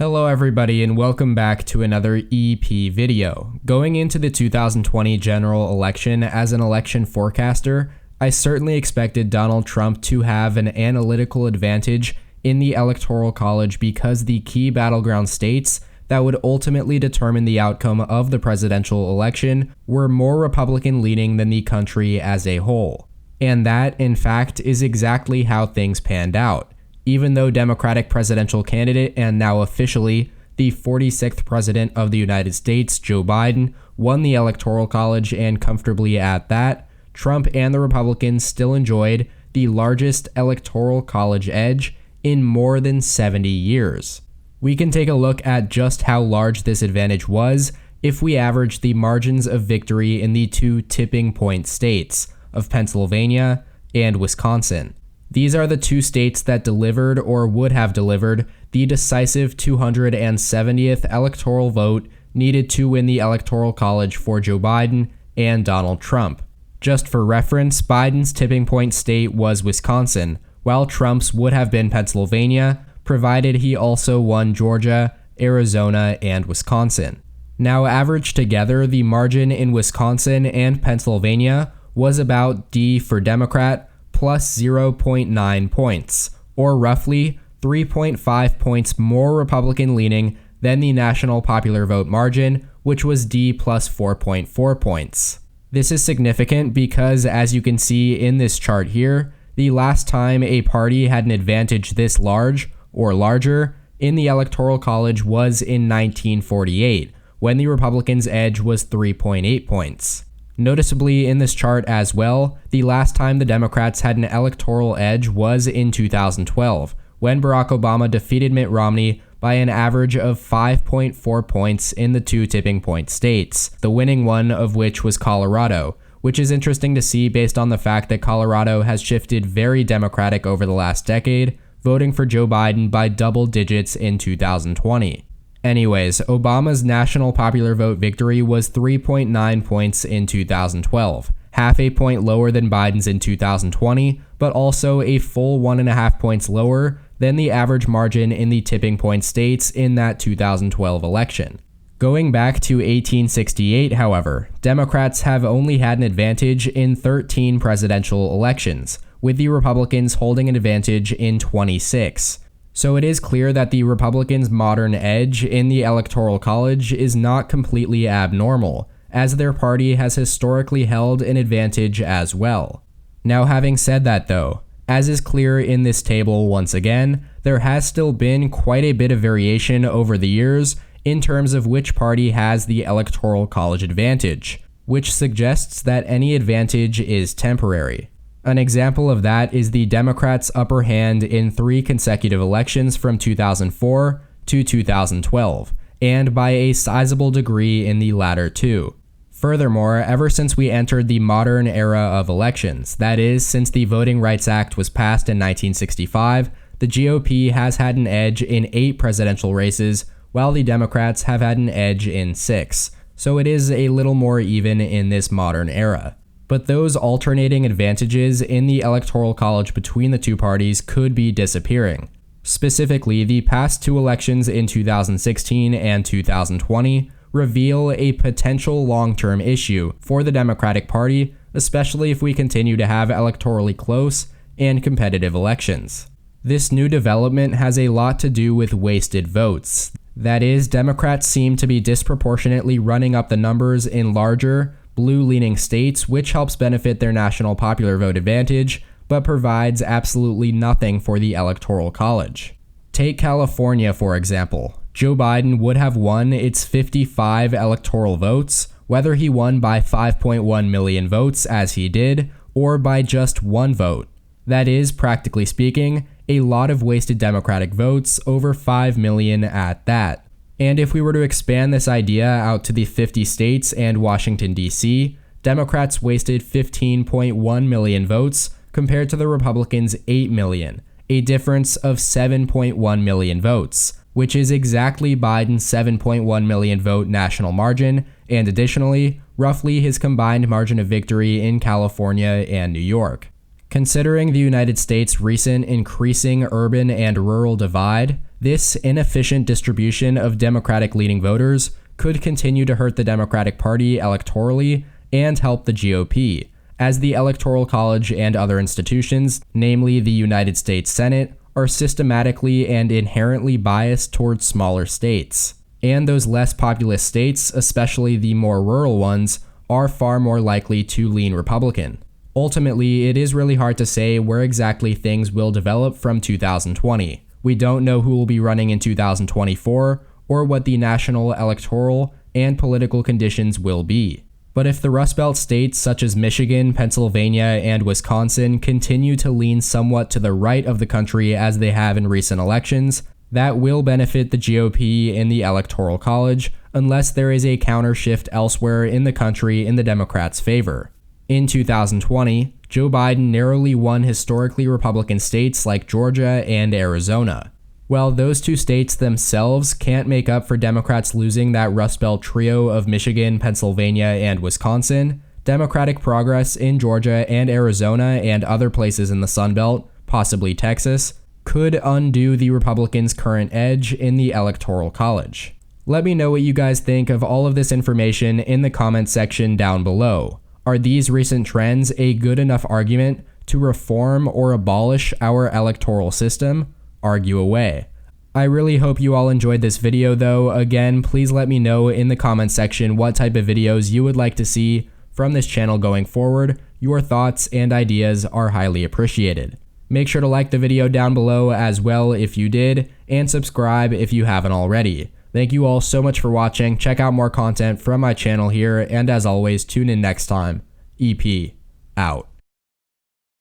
Hello everybody and welcome back to another EP video. Going into the 2020 general election as an election forecaster, I certainly expected Donald Trump to have an analytical advantage in the Electoral College because the key battleground states that would ultimately determine the outcome of the presidential election were more Republican leaning than the country as a whole. And that, in fact, is exactly how things panned out. Even though Democratic presidential candidate and now officially the 46th president of the United States, Joe Biden, won the Electoral College and comfortably at that, Trump and the Republicans still enjoyed the largest Electoral College edge in more than 70 years. We can take a look at just how large this advantage was if we average the margins of victory in the two tipping point states of Pennsylvania and Wisconsin. These are the two states that delivered or would have delivered the decisive 270th electoral vote needed to win the Electoral College for Joe Biden and Donald Trump. Just for reference, Biden's tipping point state was Wisconsin, while Trump's would have been Pennsylvania, provided he also won Georgia, Arizona, and Wisconsin. Now averaged together, the margin in Wisconsin and Pennsylvania was about D for Democrat, plus 0.9 points, or roughly 3.5 points more Republican-leaning than the national popular vote margin, which was D plus 4.4 points. This is significant because, as you can see in this chart here, the last time a party had an advantage this large, or larger, in the Electoral College was in 1948, when the Republicans' edge was 3.8 points. Noticeably in this chart as well, the last time the Democrats had an electoral edge was in 2012, when Barack Obama defeated Mitt Romney by an average of 5.4 points in the two tipping point states, the winning one of which was Colorado, which is interesting to see based on the fact that Colorado has shifted very Democratic over the last decade, voting for Joe Biden by double digits in 2020. Anyways, Obama's national popular vote victory was 3.9 points in 2012, half a point lower than Biden's in 2020, but also a full 1.5 points lower than the average margin in the tipping point states in that 2012 election. Going back to 1868, however, Democrats have only had an advantage in 13 presidential elections, with the Republicans holding an advantage in 26. So it is clear that the Republicans' modern edge in the Electoral College is not completely abnormal, as their party has historically held an advantage as well. Now, having said that though, as is clear in this table once again, there has still been quite a bit of variation over the years in terms of which party has the Electoral College advantage, which suggests that any advantage is temporary. An example of that is the Democrats' upper hand in 3 consecutive elections from 2004 to 2012, and by a sizable degree in the latter two. Furthermore, ever since we entered the modern era of elections, that is, since the Voting Rights Act was passed in 1965, the GOP has had an edge in 8 presidential races, while the Democrats have had an edge in 6, so it is a little more even in this modern era. But those alternating advantages in the Electoral College between the two parties could be disappearing. Specifically, the past 2 elections in 2016 and 2020 reveal a potential long-term issue for the Democratic Party, especially if we continue to have electorally close and competitive elections. This new development has a lot to do with wasted votes. That is, Democrats seem to be disproportionately running up the numbers in larger, blue-leaning states, which helps benefit their national popular vote advantage, but provides absolutely nothing for the Electoral College. Take California, for example. Joe Biden would have won its 55 electoral votes, whether he won by 5.1 million votes, as he did, or by just 1 vote. That is, practically speaking, a lot of wasted Democratic votes, over 5 million at that. And if we were to expand this idea out to the 50 states and Washington, D.C., Democrats wasted 15.1 million votes compared to the Republicans' 8 million, a difference of 7.1 million votes, which is exactly Biden's 7.1 million vote national margin, and additionally, roughly his combined margin of victory in California and New York. Considering the United States' recent increasing urban and rural divide, This inefficient distribution of Democratic-leaning voters could continue to hurt the Democratic Party electorally and help the GOP, as the Electoral College and other institutions, namely the United States Senate, are systematically and inherently biased towards smaller states. And those less populous states, especially the more rural ones, are far more likely to lean Republican. Ultimately, it is really hard to say where exactly things will develop from 2020. We don't know who will be running in 2024 or what the national electoral and political conditions will be. But if the Rust Belt states such as Michigan, Pennsylvania, and Wisconsin continue to lean somewhat to the right of the country as they have in recent elections, that will benefit the GOP in the Electoral College unless there is a counter shift elsewhere in the country in the Democrats' favor. In 2020, Joe Biden narrowly won historically Republican states like Georgia and Arizona. While those two states themselves can't make up for Democrats losing that Rust Belt trio of Michigan, Pennsylvania, and Wisconsin, Democratic progress in Georgia and Arizona and other places in the Sun Belt, possibly Texas, could undo the Republicans' current edge in the Electoral College. Let me know what you guys think of all of this information in the comments section down below. Are these recent trends a good enough argument to reform or abolish our electoral system? Argue away. I really hope you all enjoyed this video though. Again, please let me know in the comments section what type of videos you would like to see from this channel going forward. Your thoughts and ideas are highly appreciated. Make sure to like the video down below as well if you did, and subscribe if you haven't already. Thank you all so much for watching. Check out more content from my channel here, and as always, tune in next time. EP out.